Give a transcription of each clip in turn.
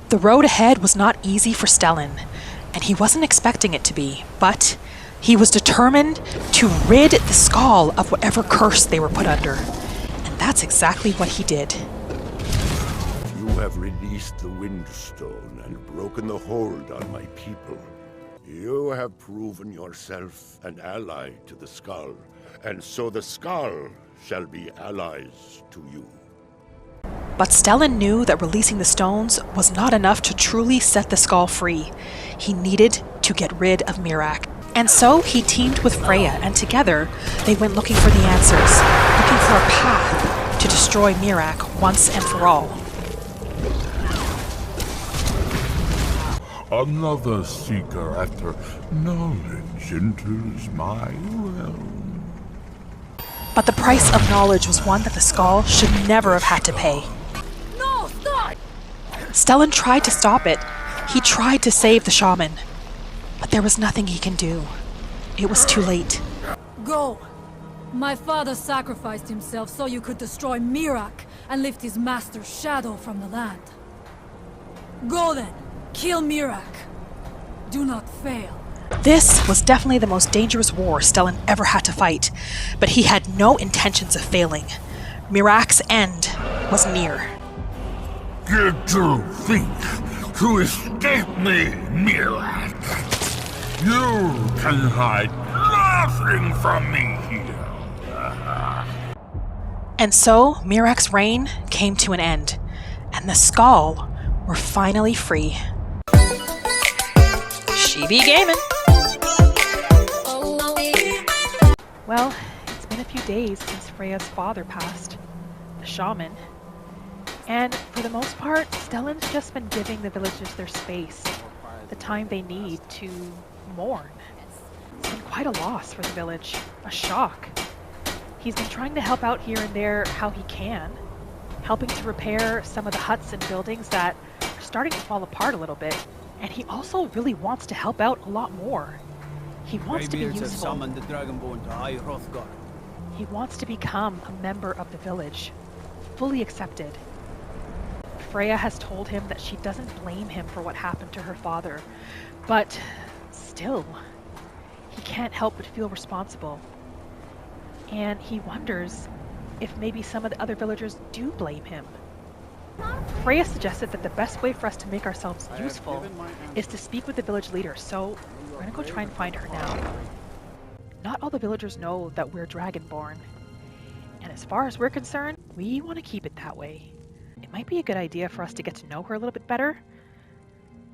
The road ahead was not easy for Stellan, and he wasn't expecting it to be, but he was determined to rid the Skaal of whatever curse they were put under. And that's exactly what he did. You have released the Windstone and broken the hold on my people. You have proven yourself an ally to the Skaal, and so the Skaal shall be allies to you. But Stellan knew that releasing the stones was not enough to truly set the Skaal free. He needed to get rid of Miraak. And so he teamed with Freya, and together they went looking for the answers, looking for a path to destroy Miraak once and for all. Another seeker after knowledge enters my realm. But the price of knowledge was one that the Skaal should never have had to pay. No, stop! Stellan tried to stop it. He tried to save the shaman. But there was nothing he can do. It was too late. Go! My father sacrificed himself so you could destroy Miraak and lift his master's shadow from the land. Go then! Kill Miraak! Do not fail. This was definitely the most dangerous war Stellan ever had to fight, but he had no intentions of failing. Miraak's end was near. Did you think to escape me, Miraak? You can hide nothing from me here. And so Miraak's reign came to an end, and the Skaal were finally free. She be gaming. Well, it's been a few days since Freya's father passed, the shaman. And for the most part, Stellan's just been giving the villagers their space, the time they need to mourn. It's been quite a loss for the village, a shock. He's been trying to help out here and there how he can, helping to repair some of the huts and buildings that are starting to fall apart a little bit. And he also really wants to help out a lot more. He wants to be useful. The Dragonborn to High Hrothgar. He wants to become a member of the village, fully accepted. Freya has told him that she doesn't blame him for what happened to her father, but still, he can't help but feel responsible. And he wonders if maybe some of the other villagers do blame him. Freya suggested that the best way for us to make ourselves useful is to speak with the village leader, so we're gonna go try and find her now. Not all the villagers know that we're Dragonborn, and as far as we're concerned, we want to keep it that way. It might be a good idea for us to get to know her a little bit better,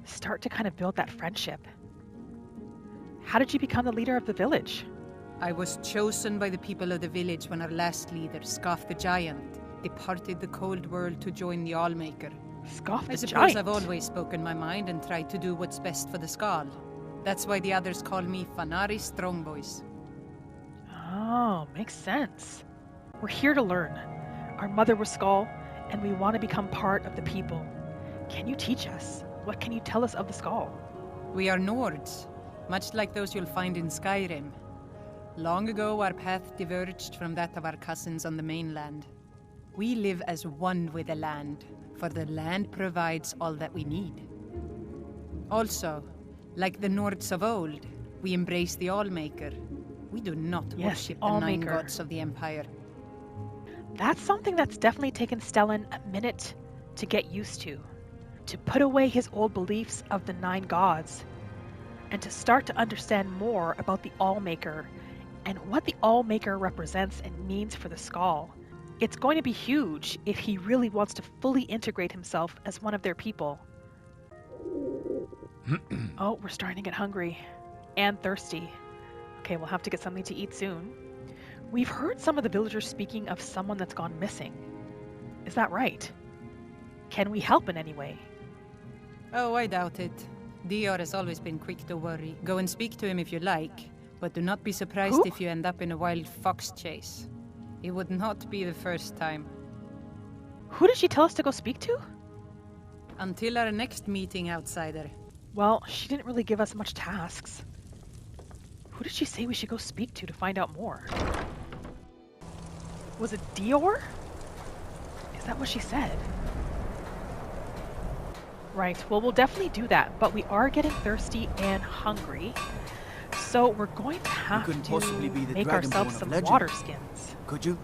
start to kind of build that friendship. How did you become the leader of the village? I was chosen by the people of the village when our last leader, Skaal the Giant, departed the cold world to join the Allmaker. Skaal the I suppose Giant? I've always spoken my mind and tried to do what's best for the Skaal. That's why the others call me Fanari Strongboys. Oh, makes sense. We're here to learn. Our mother was Skaal, and we want to become part of the people. Can you teach us? What can you tell us of the Skaal? We are Nords, much like those you'll find in Skyrim. Long ago, our path diverged from that of our cousins on the mainland. We live as one with the land, for the land provides all that we need. Also, like the Nords of old, we embrace the Allmaker. We do not worship the 9 gods of the Empire. That's something that's definitely taken Stellan a minute to get used to put away his old beliefs of the 9 gods, and to start to understand more about the Allmaker and what the Allmaker represents and means for the Skaal. It's going to be huge if he really wants to fully integrate himself as one of their people. Oh, we're starting to get hungry and thirsty. Okay, we'll have to get something to eat soon. We've heard some of the villagers speaking of someone that's gone missing. Is that right? Can we help in any way? Oh, I doubt it. Dior has always been quick to worry. Go and speak to him if you like, but do not be surprised if you end up in a wild fox chase. It would not be the first time. Who did she tell us to go speak to? Until our next meeting, outsider. Well, she didn't really give us much tasks. Who did she say we should go speak to find out more? Was it Dior? Is that what she said? Right, well, we'll definitely do that, but we are getting thirsty and hungry. So we're going to have couldn't to possibly be the make Dragonborn ourselves of some legend. water skins. Could you?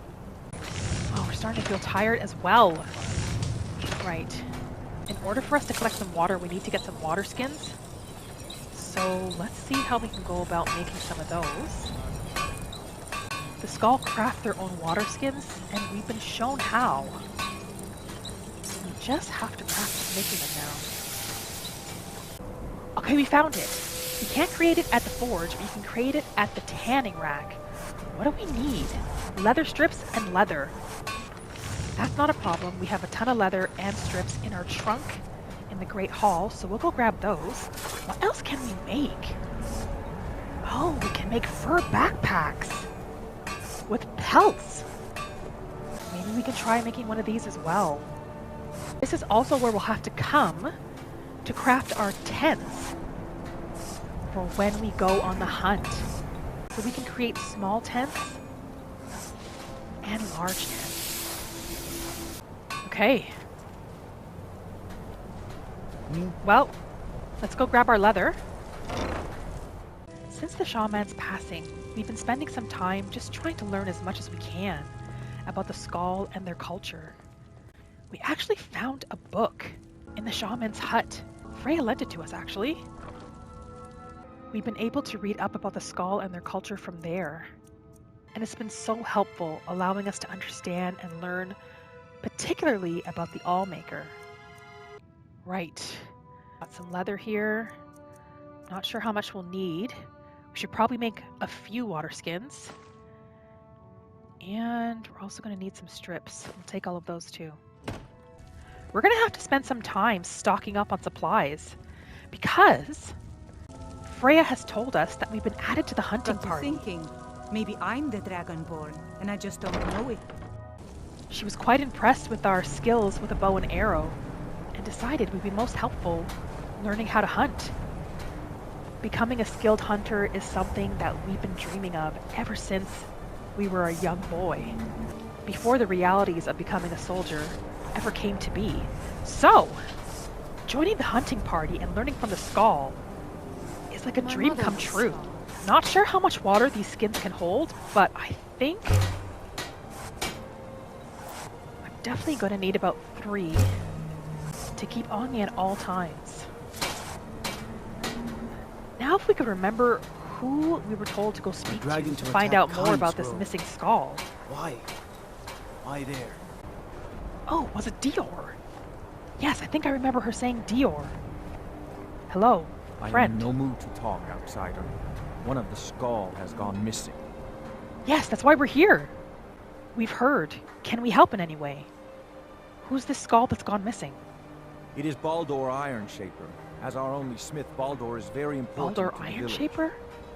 Oh, we're starting to feel tired as well. Right. In order for us to collect some water, we need to get some water skins. So let's see how we can go about making some of those. The Skaal craft their own water skins, and we've been shown how. We just have to practice making them now. Okay, we found it. We can't create it at the forge, but you can create it at the tanning rack. What do we need? Leather strips and leather. That's not a problem. We have a ton of leather and strips in our trunk in the Great Hall, so we'll go grab those. What else can we make? Oh, we can make fur backpacks with pelts. Maybe we can try making one of these as well. This is also where we'll have to come to craft our tents for when we go on the hunt. So we can create small tents and large tents. Okay. Well, let's go grab our leather. Since the shaman's passing, we've been spending some time just trying to learn as much as we can about the Skaal and their culture. We actually found a book in the shaman's hut. Freya lent it to us, actually. We've been able to read up about the Skaal and their culture from there. And it's been so helpful, allowing us to understand and learn, particularly about the Allmaker. Right. Got some leather here. Not sure how much we'll need. We should probably make a few water skins. And we're also going to need some strips. We'll take all of those too. We're going to have to spend some time stocking up on supplies because Freya has told us that we've been added to the hunting Got you party. thinking, maybe I'm the Dragonborn, and I just don't know it. She was quite impressed with our skills with a bow and arrow and decided we'd be most helpful learning how to hunt. Becoming a skilled hunter is something that we've been dreaming of ever since we were a young boy, before the realities of becoming a soldier ever came to be. So, joining the hunting party and learning from the Skaal is like a dream come true. Not sure how much water these skins can hold, but I think I'm definitely going to need about 3 to keep on me at all times. Now if we could remember who we were told to go speak to find out more about this missing Skaal. Why? Why there? Oh, was it Dior? Yes, I think I remember her saying Dior. Hello, I am friend. in no mood to talk, outsider. One of the Skaal has gone missing. Yes, that's why we're here. We've heard. Can we help in any way? Who's this Skaal that's gone missing? It is Baldur Ironshaper. As our only smith, Baldur is very important Baldur to the village. Ironshaper?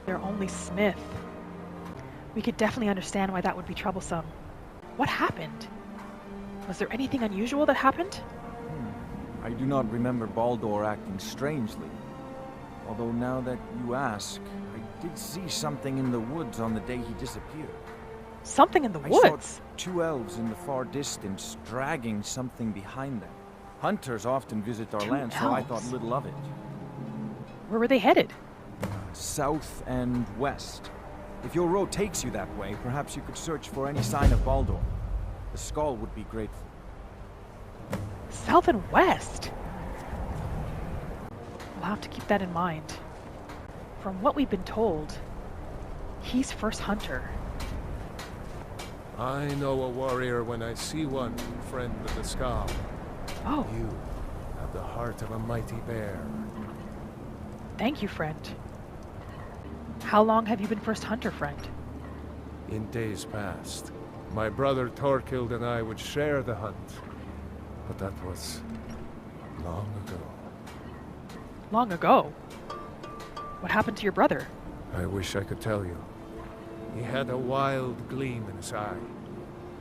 Their only smith. We could definitely understand why that would be troublesome. What happened? Was there anything unusual that happened? I do not remember Baldur acting strangely. Although now that you ask, I did see something in the woods on the day he disappeared. Something in the I woods? saw 2 elves in the far distance dragging something behind them. Hunters often visit our 2 land, so I thought elves? little of it. Where were they headed? South and west. If your road takes you that way, perhaps you could search for any sign of Baldur. The Skaal would be grateful. South and west? We'll have to keep that in mind. From what we've been told, he's first hunter. I know a warrior when I see one, friend of the Skaal. Oh, You have the heart of a mighty bear. thank you, friend. How long have you been first hunter, friend? In days past, my brother Thorkild and I would share the hunt. But that was long ago. Long ago? What happened to your brother? I wish I could tell you. He had a wild gleam in his eye.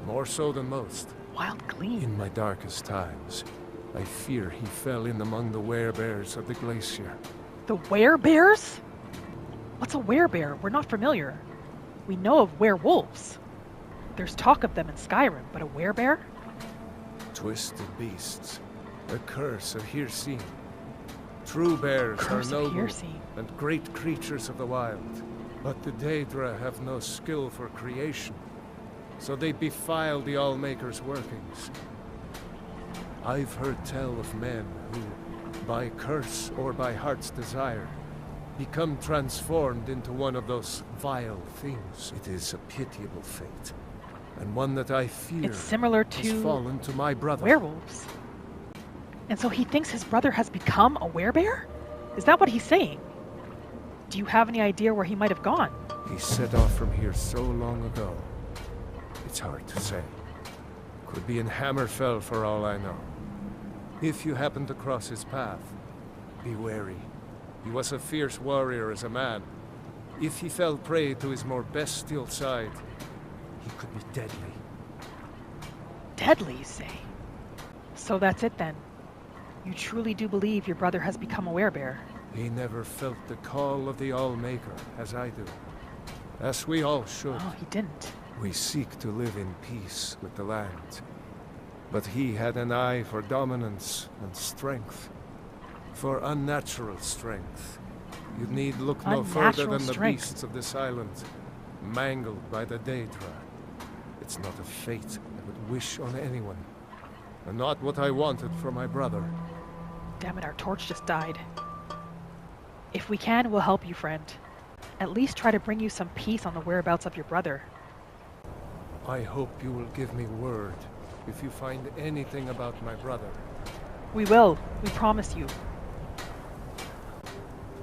More so than most. Wild gleam. In my darkest times, I fear he fell in among the werebears of the glacier. The werebears? What's a werebear? We're not familiar. We know of werewolves. There's talk of them in Skyrim, but a werebear? Twisted beasts. A curse of Hircine. True bears are Curse of noble hearsay. and great creatures of the wild, but the Daedra have no skill for creation, so they defile the Allmaker's workings. I've heard tell of men who, by curse or by heart's desire, become transformed into one of those vile things. It is a pitiable fate, and one that I fear It's similar has to fallen to my brother. werewolves. And so he thinks his brother has become a werebear? Is that what he's saying? Do you have any idea where he might have gone? He set off from here so long ago. It's hard to say. Could be in Hammerfell for all I know. If you happen to cross his path, be wary. He was a fierce warrior as a man. If he fell prey to his more bestial side, he could be deadly. Deadly, you say? So that's it then. You truly do believe your brother has become a werebear? He never felt the call of the Allmaker, as I do. As we all should. Oh, he didn't. We seek to live in peace with the land. But he had an eye for dominance and strength. For unnatural strength. You need look no further than the beasts of this island, mangled by the Daedra. It's not a fate I would wish on anyone, and not what I wanted for my brother. Damn it, our torch just died. If we can, we'll help you, friend. At least try to bring you some peace on the whereabouts of your brother. I hope you will give me word if you find anything about my brother. We will. We promise you.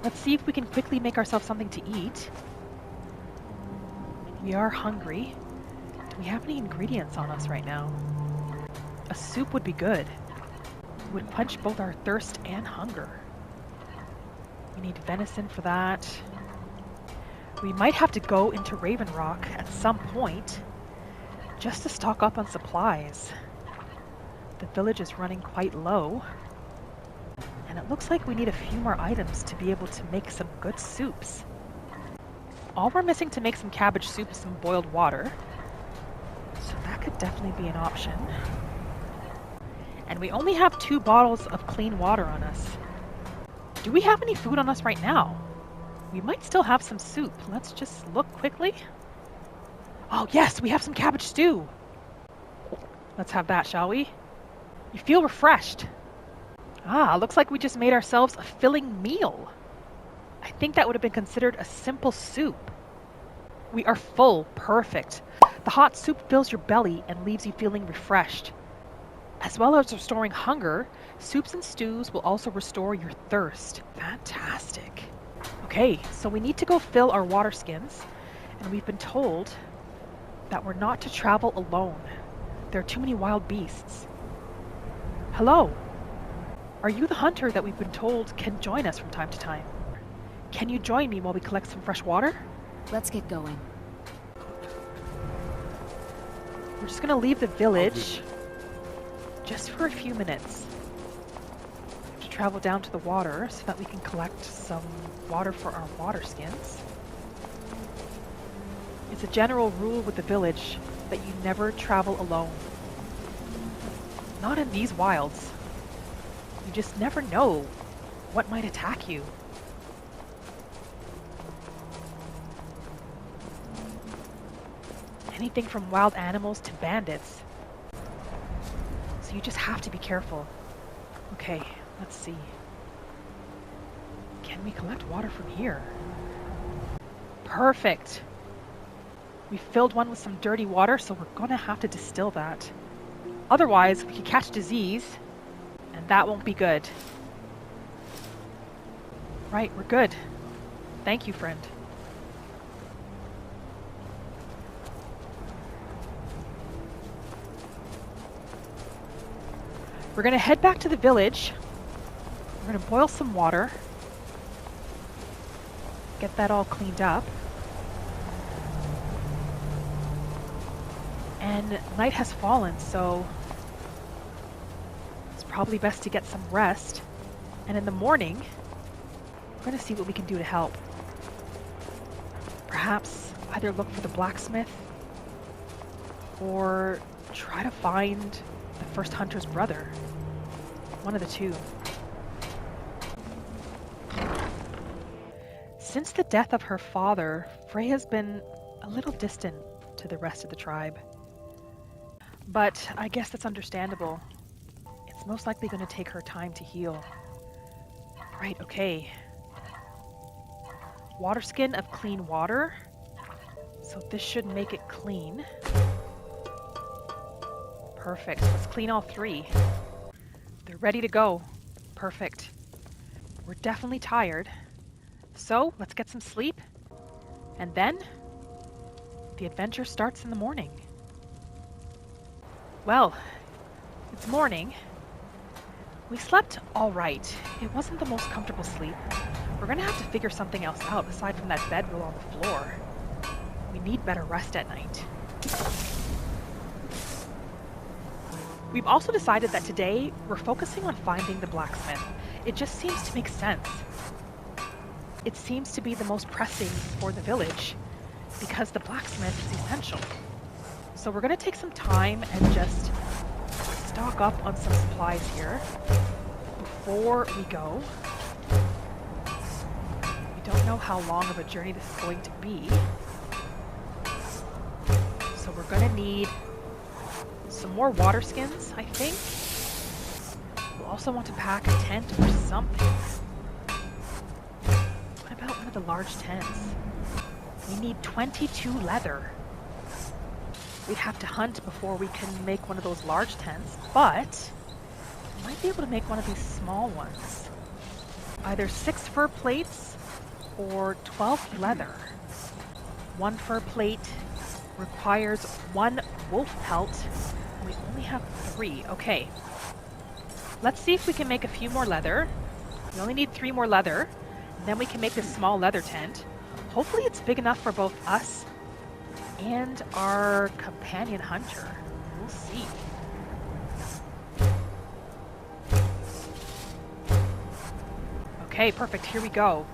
Let's see if we can quickly make ourselves something to eat. We are hungry. Do we have any ingredients on us right now? A soup would be good. It would quench both our thirst and hunger. We need venison for that. We might have to go into Raven Rock at some point just to stock up on supplies. The village is running quite low. And it looks like we need a few more items to be able to make some good soups. All we're missing to make some cabbage soup is some boiled water. So that could definitely be an option. And we only have 2 bottles of clean water on us. Do we have any food on us right now? We might still have some soup. Let's just look quickly. Oh yes, we have some cabbage stew. Let's have that, shall we? You feel refreshed. Ah, looks like we just made ourselves a filling meal. I think that would have been considered a simple soup. We are full. Perfect. The hot soup fills your belly and leaves you feeling refreshed. As well as restoring hunger, soups and stews will also restore your thirst. Fantastic. Okay, so we need to go fill our water skins, and we've been told that we're not to travel alone. There are too many wild beasts. Hello. Are you the hunter that we've been told can join us from time to time? Can you join me while we collect some fresh water? Let's get going. We're just gonna leave the village just for a few minutes. We have to travel down to the water so that we can collect some water for our water skins. It's a general rule with the village that you never travel alone. Not in these wilds. You just never know what might attack you. Anything from wild animals to bandits. So you just have to be careful. Okay, let's see. Can we collect water from here? Perfect. We filled one with some dirty water, so we're gonna have to distill that. Otherwise, we could catch disease, and that won't be good. Right, we're good. Thank you, friend. We're gonna head back to the village. We're gonna boil some water. Get that all cleaned up. And night has fallen, so it's probably best to get some rest. And in the morning, we're going to see what we can do to help. Perhaps either look for the blacksmith or try to find the first hunter's brother. One of the two. Since the death of her father, Freya's been a little distant to the rest of the tribe. But I guess that's understandable. It's most likely going to take her time to heal. Right, okay. Water skin of clean water. So this should make it clean. Perfect. Let's clean all 3. They're ready to go. Perfect. We're definitely tired. So let's get some sleep. And then the adventure starts in the morning. Well, it's morning. We slept all right. It wasn't the most comfortable sleep. We're gonna have to figure something else out aside from that bedroll on the floor. We need better rest at night. We've also decided that today we're focusing on finding the blacksmith. It just seems to make sense. It seems to be the most pressing for the village because the blacksmith is essential. So we're gonna take some time and just stock up on some supplies here before we go. We don't know how long of a journey this is going to be. So we're gonna need some more water skins, I think. We'll also want to pack a tent or something. What about one of the large tents? We need 22 leather. We'd have to hunt before we can make one of those large tents, but we might be able to make one of these small ones. Either 6 fur plates or 12 leather. 1 fur plate requires 1 wolf pelt. We only have 3. Okay. Let's see if we can make a few more leather. We only need 3 more leather. And then we can make this small leather tent. Hopefully it's big enough for both us and our companion hunter. We'll see. Okay, perfect. Here we go.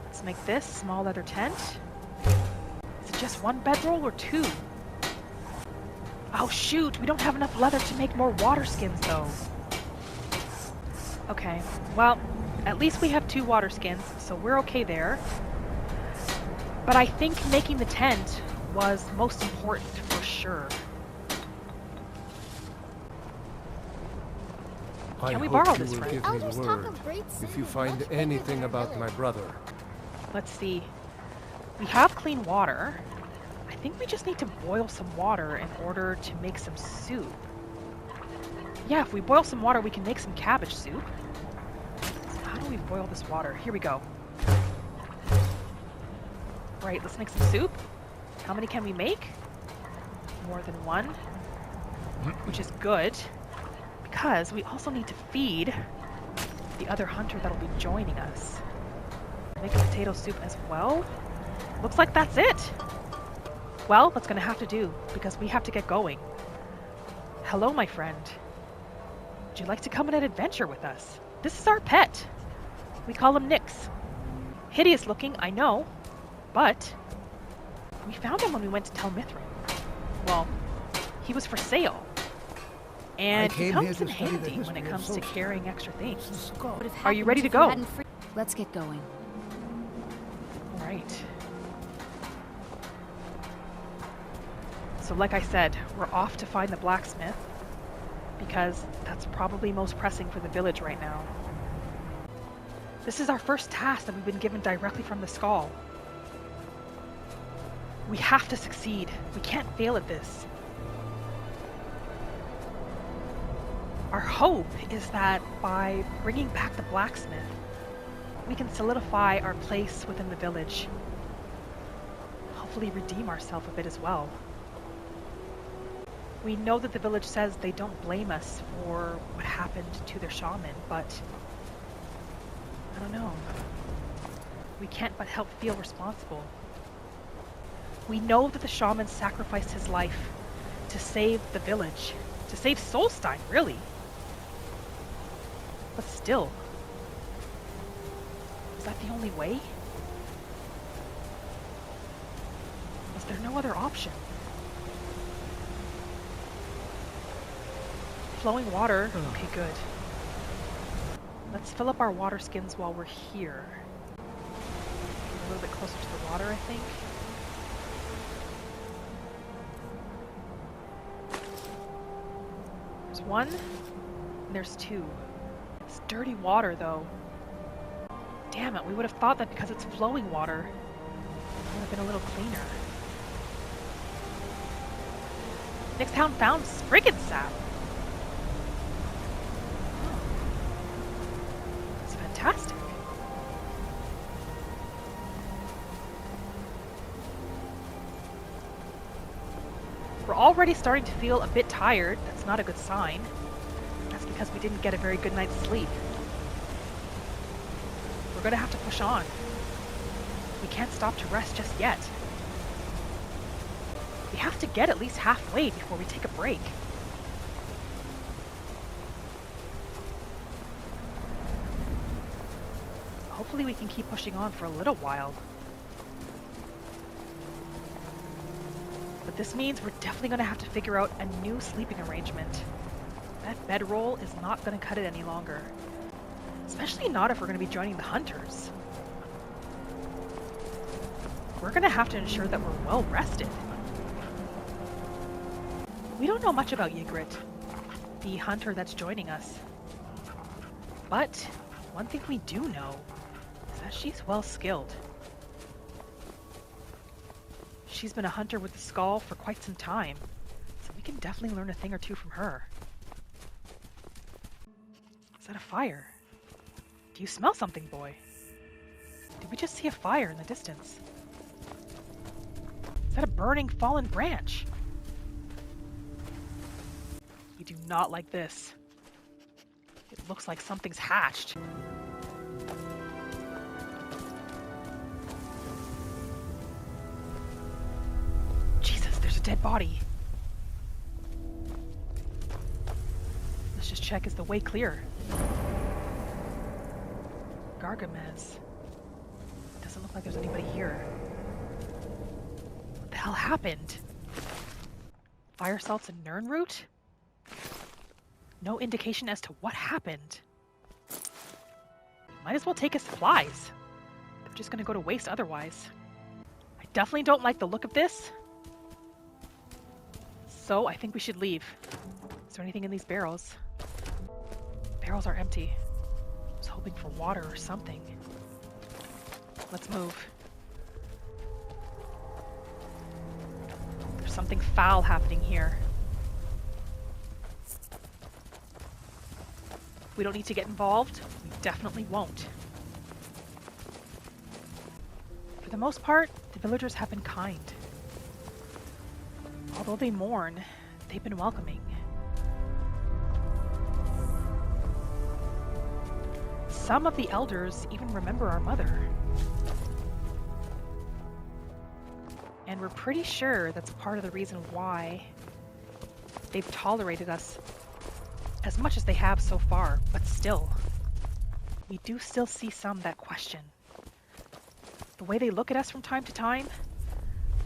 Let's make this small leather tent. Is it just 1 bedroll or 2? Oh shoot, we don't have enough leather to make more water skins though. Okay, well, at least we have 2 water skins, so we're okay there. But I think making the tent was most important for sure. Can we borrow this, friend? Give me word if you find anything about my brother. Let's see. We have clean water. I think we just need to boil some water in order to make some soup. Yeah, if we boil some water, we can make some cabbage soup. So how do we boil this water? Here we go. Right, let's make some soup. How many can we make? More than 1, which is good, because we also need to feed the other hunter that'll be joining us. Make a potato soup as well. Looks like that's it. Well, that's gonna have to do, because we have to get going. Hello, my friend. Would you like to come on an adventure with us? This is our pet. We call him Nyx. Hideous looking, I know. But we found him when we went to Tel Mithril. Well, he was for sale. And he comes in handy when it comes to carrying extra things. Are you ready to go? Let's get going. All right. So like I said, we're off to find the blacksmith because that's probably most pressing for the village right now. This is our first task that we've been given directly from the Skaal. We have to succeed. We can't fail at this. Our hope is that by bringing back the blacksmith, we can solidify our place within the village. Hopefully redeem ourselves a bit as well. We know that the village says they don't blame us for what happened to their shaman, but I don't know. We can't but help feel responsible. We know that the shaman sacrificed his life to save the village, to save Solstheim, really. But still, is that the only way? Was there no other option? Flowing water. Okay, good. Let's fill up our water skins while we're here. a little bit closer to the water, I think. There's one, and there's two. It's dirty water, though. Damn it, we would have thought that because it's flowing water, it would have been a little cleaner. Next town found Spriggan sap. Oh. It's fantastic. We're already starting to feel a bit tired. That's not a good sign. That's because we didn't get a very good night's sleep. We're gonna have to push on. We can't stop to rest just yet. We have to get at least halfway before we take a break. Hopefully we can keep pushing on for a little while. But this means we're definitely going to have to figure out a new sleeping arrangement. That bedroll is not going to cut it any longer. Especially not if we're going to be joining the hunters. We're going to have to ensure that we're well rested. We don't know much about Ygritte, the hunter that's joining us. But one thing we do know is that she's well skilled. She's been a hunter with the Skaal for quite some time, so we can definitely learn a thing or two from her. Is that a fire? Do you smell something, boy? Did we just see a fire in the distance? Is that a burning fallen branch? We do not like this. It looks like something's hatched. Jesus, there's a dead body. Let's just check, is the way clear? Gargamez. Doesn't look like there's anybody here. What the hell happened? Fire salts and Nirnroot? No indication as to what happened. Might as well take his supplies. They're just gonna go to waste otherwise. I definitely don't like the look of this. So I think we should leave. Is there anything in these barrels? Barrels are empty. I was hoping for water or something. Let's move. There's something foul happening here. We don't need to get involved. We definitely won't. For the most part, the villagers have been kind. Although they mourn, they've been welcoming. Some of the elders even remember our mother. And we're pretty sure that's part of the reason why they've tolerated us as much as they have so far, but still, we do still see some that question. The way they look at us from time to time,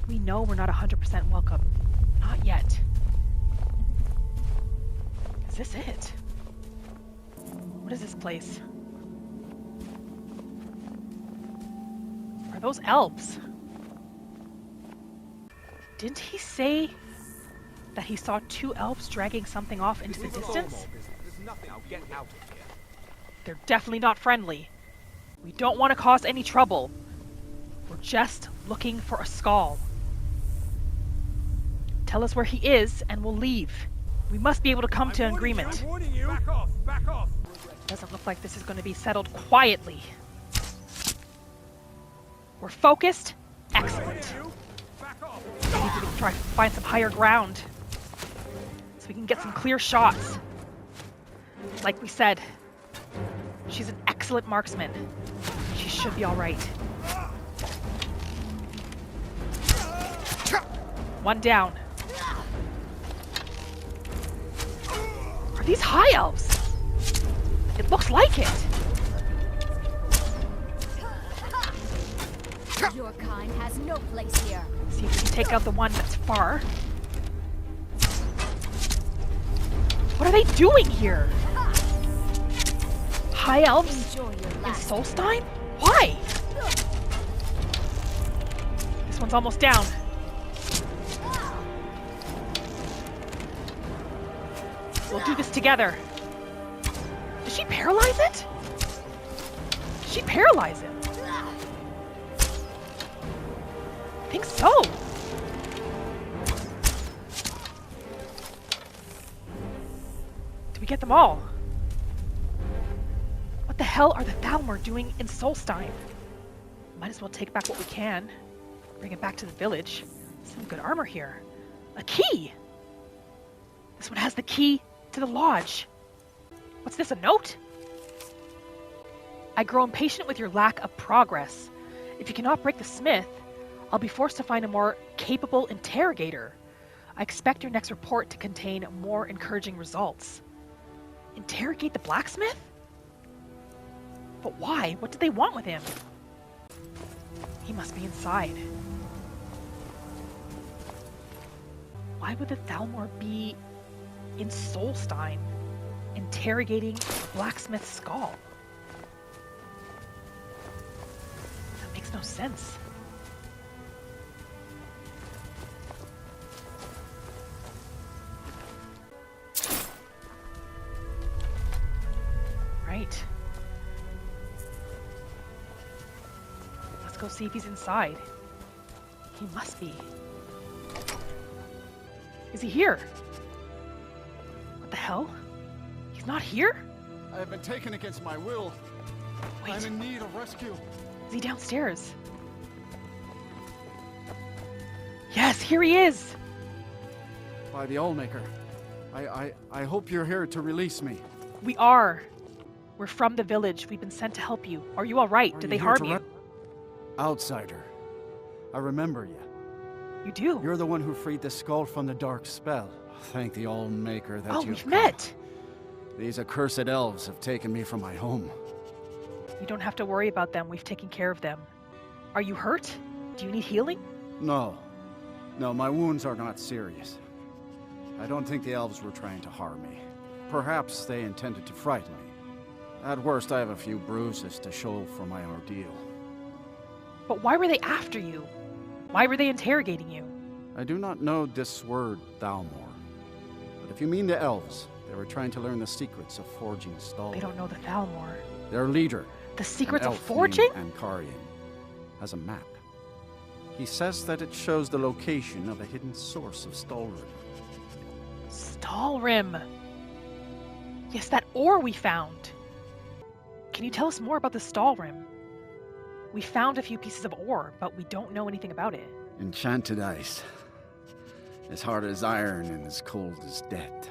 we know we're not 100% welcome. Not yet. Is this it? What is this place? Are those elves? Didn't he say that he saw two elves dragging something off into the distance? They're definitely not friendly. We don't want to cause any trouble. We're just looking for a Skaal. Tell us where he is and we'll leave. We must be able to come to an agreement. Back off! Back off! Doesn't look like this is going to be settled quietly. We're focused. Excellent. We need to try to find some higher ground so we can get some clear shots. Like we said, she's an excellent marksman. She should be all right. One down. Are these high elves? It looks like it. Your kind has no place here. See if we can take out the one that's far. What are they doing here? High elves in Solstheim? Why? This one's almost down. We'll do this together. Did she paralyze it? Did she paralyze it? I think so. Did we get them all? What the hell are the Thalmor doing in Solstheim? Might as well take back what we can. Bring it back to the village. Some good armor here. A key! This one has the key to the lodge. What's this, a note? I grow impatient with your lack of progress. If you cannot break the smith, I'll be forced to find a more capable interrogator. I expect your next report to contain more encouraging results. Interrogate the blacksmith? But why? What did they want with him? He must be inside. Why would the Thalmor be in Solstheim interrogating the blacksmith's Skaal? That makes no sense. Right. Let's go see if he's inside. He must be. Is he here? What the hell? He's not here? I have been taken against my will. Wait. I'm in need of rescue. Is he downstairs? Yes, here he is! By the Allmaker. I hope you're here to release me. We are. We're from the village. We've been sent to help you. Are you alright? Did they harm you? Outsider. I remember you. You do? You're the one who freed the Skaal from the dark spell. Thank the Allmaker that Oh, you've we've come. met! These accursed elves have taken me from my home. You don't have to worry about them. We've taken care of them. Are you hurt? Do you need healing? No. No, my wounds are not serious. I don't think the elves were trying to harm me. Perhaps they intended to frighten me. At worst, I have a few bruises to show for my ordeal. But why were they after you? Why were they interrogating you? I do not know this word, Thalmor. But if you mean the elves, they were trying to learn the secrets of forging Stellan. They don't know the Thalmor. Their leader, The secrets an of elf forging? named Ankarian, has a map. He says that it shows the location of a hidden source of Stalrim. Stalrim! Yes, that ore we found! Can you tell us more about the Stalrim? We found a few pieces of ore, but we don't know anything about it. Enchanted ice. As hard as iron and as cold as death.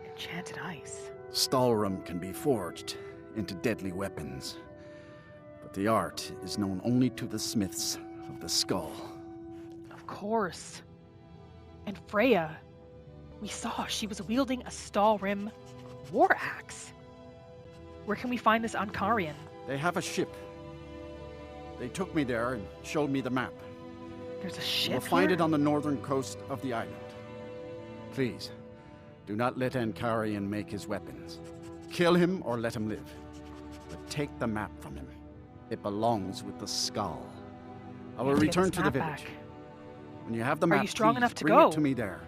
Enchanted ice. Stalrim can be forged into deadly weapons. But the art is known only to the smiths of the Skaal. Of course. And Freya. We saw she was wielding a Stalrim war axe. Where can we find this Ankarian? They have a ship. They took me there and showed me the map. There's a ship You'll find here? it on the northern coast of the island. Please, do not let Ankarian make his weapons. Kill him or let him live. But take the map from him. It belongs with the Skaal. I will Get return this to the map village. back. When you have the Are map, you strong please enough to bring go? it to me there.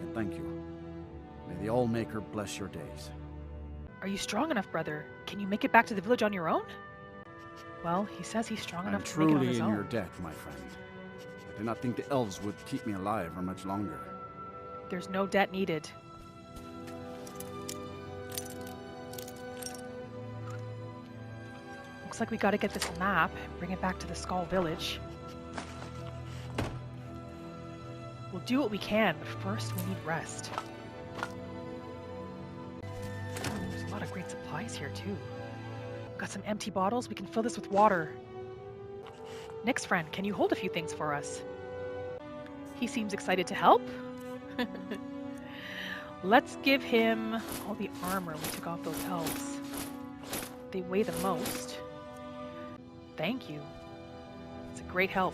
And thank you. May the Allmaker bless your days. Are you strong enough, brother? Can you make it back to the village on your own? Well, he says he's strong I'm enough to make it on truly his in own. your debt, my friend. I do not think the elves would keep me alive for much longer. There's no debt needed. Looks like we gotta get this map, bring it back to the Skaal village. We'll do what we can, but first we need rest. There's a lot of great supplies here too. Got some empty bottles, we can fill this with water. Nick's friend, can you hold a few things for us? He seems excited to help. Let's give him all the armor we took off those elves. They weigh the most. Thank you. It's a great help.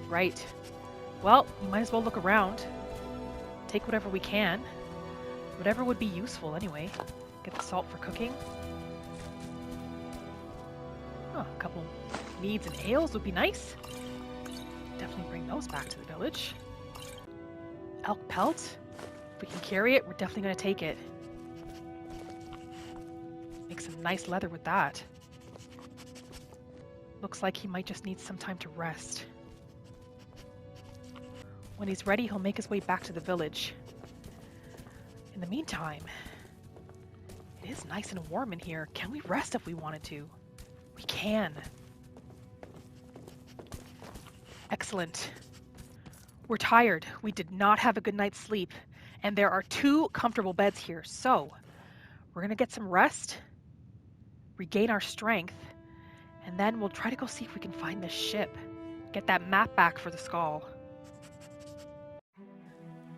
Right. Well, we might as well look around. Take whatever we can. Whatever would be useful anyway. Get the salt for cooking. Oh, a couple meads and ales would be nice. bring those back to the village. Elk pelt. If we can carry it, we're definitely going to take it. Make some nice leather with that. Looks like he might just need some time to rest. When he's ready, he'll make his way back to the village. In the meantime, it is nice and warm in here. Can we rest if we wanted to? We can. Excellent. We're tired. We did not have a good night's sleep, and there are 2 comfortable beds here. So we're going to get some rest, regain our strength, and then we'll try to go see if we can find this ship. Get that map back for the Skaal.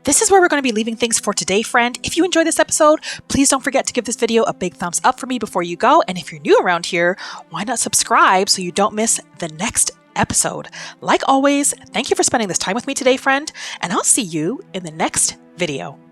This is where we're going to be leaving things for today, friend. If you enjoyed this episode, please don't forget to give this video a big thumbs up for me before you go. And if you're new around here, why not subscribe so you don't miss the next episode? Like always, thank you for spending this time with me today, friend, and I'll see you in the next video.